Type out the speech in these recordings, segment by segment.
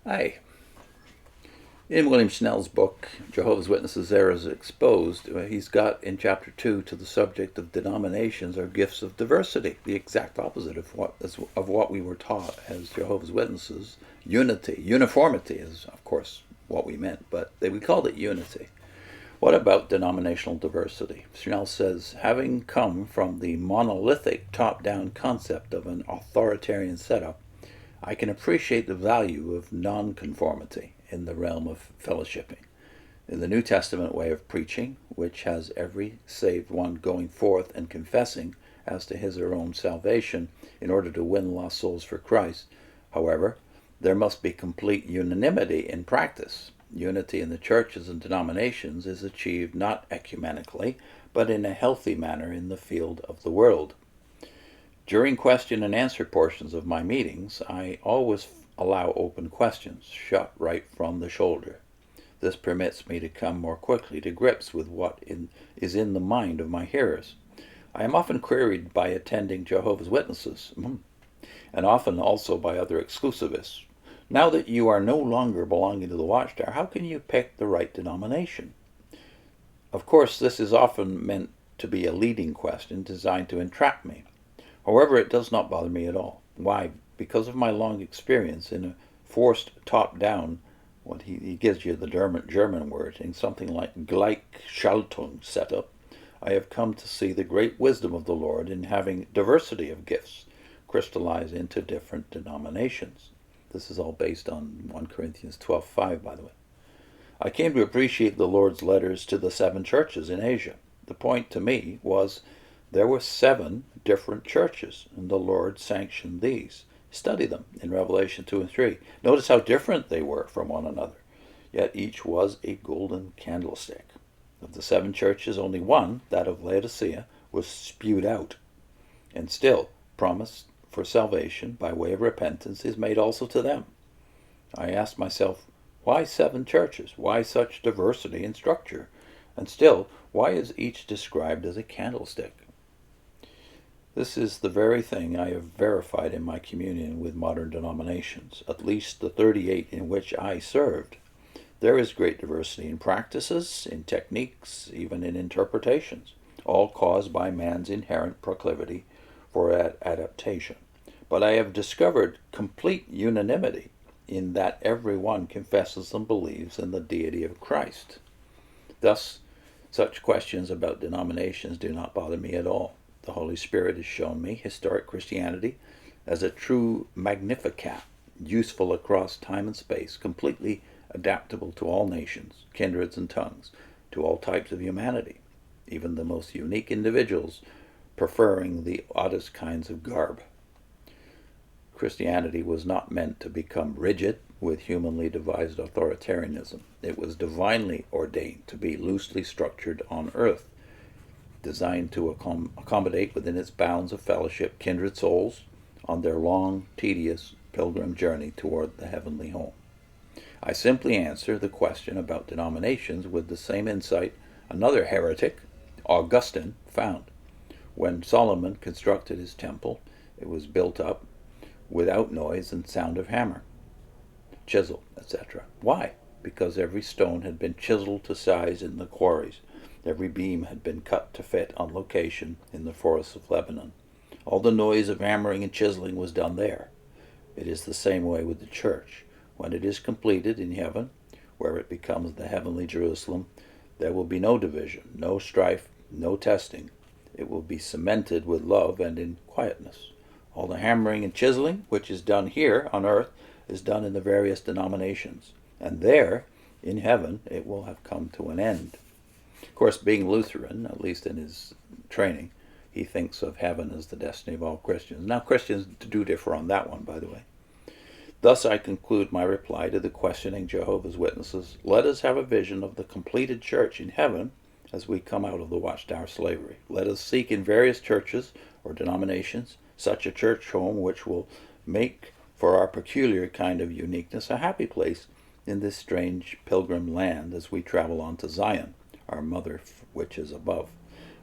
Hi. In William Schnell's book, Jehovah's Witnesses Errors Exposed, he's got in chapter 2 to the subject of denominations or gifts of diversity, the exact opposite of what we were taught as Jehovah's Witnesses. Unity, uniformity is, of course, what we meant, but we called it unity. What about denominational diversity? Schnell says, having come from the monolithic top-down concept of an authoritarian setup, I can appreciate the value of nonconformity in the realm of fellowshipping. In the New Testament way of preaching, which has every saved one going forth and confessing as to his or her own salvation in order to win lost souls for Christ, however, there must be complete unanimity in practice. Unity in the churches and denominations is achieved not ecumenically, but in a healthy manner in the field of the world. During question and answer portions of my meetings, I always allow open questions, shot right from the shoulder. This permits me to come more quickly to grips with what is in the mind of my hearers. I am often queried by attending Jehovah's Witnesses, and often also by other exclusivists. Now that you are no longer belonging to the Watchtower, how can you pick the right denomination? Of course, this is often meant to be a leading question designed to entrap me. However, it does not bother me at all. Why? Because of my long experience in a forced top-down, what he gives you the German word, in something like Gleichschaltung setup, I have come to see the great wisdom of the Lord in having diversity of gifts crystallize into different denominations. This is all based on 1 Corinthians 12:5, by the way. I came to appreciate the Lord's letters to the 7 churches in Asia. The point to me was there were 7 different churches, and the Lord sanctioned these. Study them in Revelation 2 and 3. Notice how different they were from one another, yet each was a golden candlestick. Of the 7 churches, only one, that of Laodicea, was spewed out, and still promised for salvation by way of repentance is made also to them. I asked myself, why 7 churches? Why such diversity in structure? And still, why is each described as a candlestick? This is the very thing I have verified in my communion with modern denominations, at least the 38 in which I served. There is great diversity in practices, in techniques, even in interpretations, all caused by man's inherent proclivity for adaptation. But I have discovered complete unanimity in that every one confesses and believes in the deity of Christ. Thus, such questions about denominations do not bother me at all. The Holy Spirit has shown me historic Christianity as a true Magnificat, useful across time and space, completely adaptable to all nations, kindreds and tongues, to all types of humanity, even the most unique individuals preferring the oddest kinds of garb. Christianity was not meant to become rigid with humanly devised authoritarianism. It was divinely ordained to be loosely structured on earth, designed to accommodate within its bounds of fellowship kindred souls on their long, tedious pilgrim journey toward the heavenly home. I simply answer the question about denominations with the same insight another heretic, Augustine, found. When Solomon constructed his temple, it was built up without noise and sound of hammer, chisel, etc. Why? Because every stone had been chiseled to size in the quarries. Every beam had been cut to fit on location in the forests of Lebanon. All the noise of hammering and chiseling was done there. It is the same way with the church. When it is completed in heaven, where it becomes the heavenly Jerusalem, there will be no division, no strife, no testing. It will be cemented with love and in quietness. All the hammering and chiseling, which is done here on earth, is done in the various denominations. And there, in heaven, it will have come to an end. Of course, being Lutheran, at least in his training, he thinks of heaven as the destiny of all Christians. Now, Christians do differ on that one, by the way. Thus, I conclude my reply to the questioning Jehovah's Witnesses. Let us have a vision of the completed church in heaven as we come out of the Watchtower slavery. Let us seek in various churches or denominations such a church home which will make for our peculiar kind of uniqueness a happy place in this strange pilgrim land as we travel on to Zion, our mother which is above.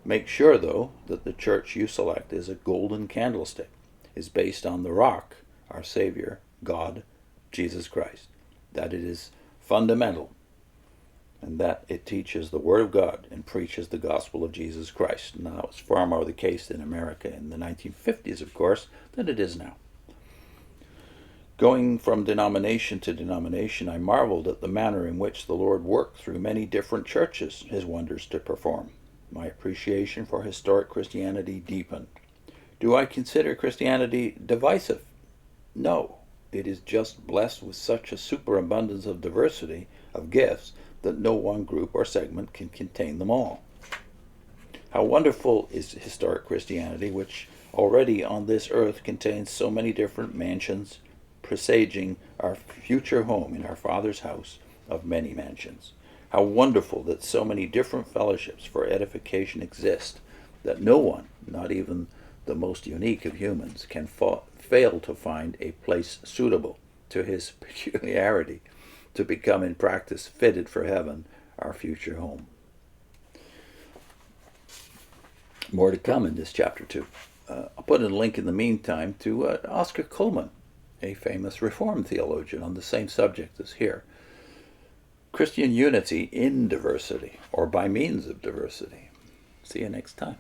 Make sure, though, that the church you select is a golden candlestick, is based on the rock, our Savior, God, Jesus Christ. that it is fundamental, and that it teaches the Word of God and preaches the gospel of Jesus Christ. Now, it's far more the case in America in the 1950s, of course, than it is now. Going from denomination to denomination, I marveled at the manner in which the Lord worked through many different churches his wonders to perform. My appreciation for historic Christianity deepened. Do I consider Christianity divisive? No. It is just blessed with such a superabundance of diversity of gifts that no one group or segment can contain them all. How wonderful is historic Christianity, which already on this earth contains so many different mansions, presaging our future home in our Father's house of many mansions. How wonderful that so many different fellowships for edification exist, that no one, not even the most unique of humans, can fail to find a place suitable to his peculiarity, to become in practice fitted for heaven, our future home. More to come in this chapter 2. I'll put in a link in the meantime to Oscar Cullmann, a famous Reformed theologian on the same subject as here. Christian unity in diversity, or by means of diversity. See you next time.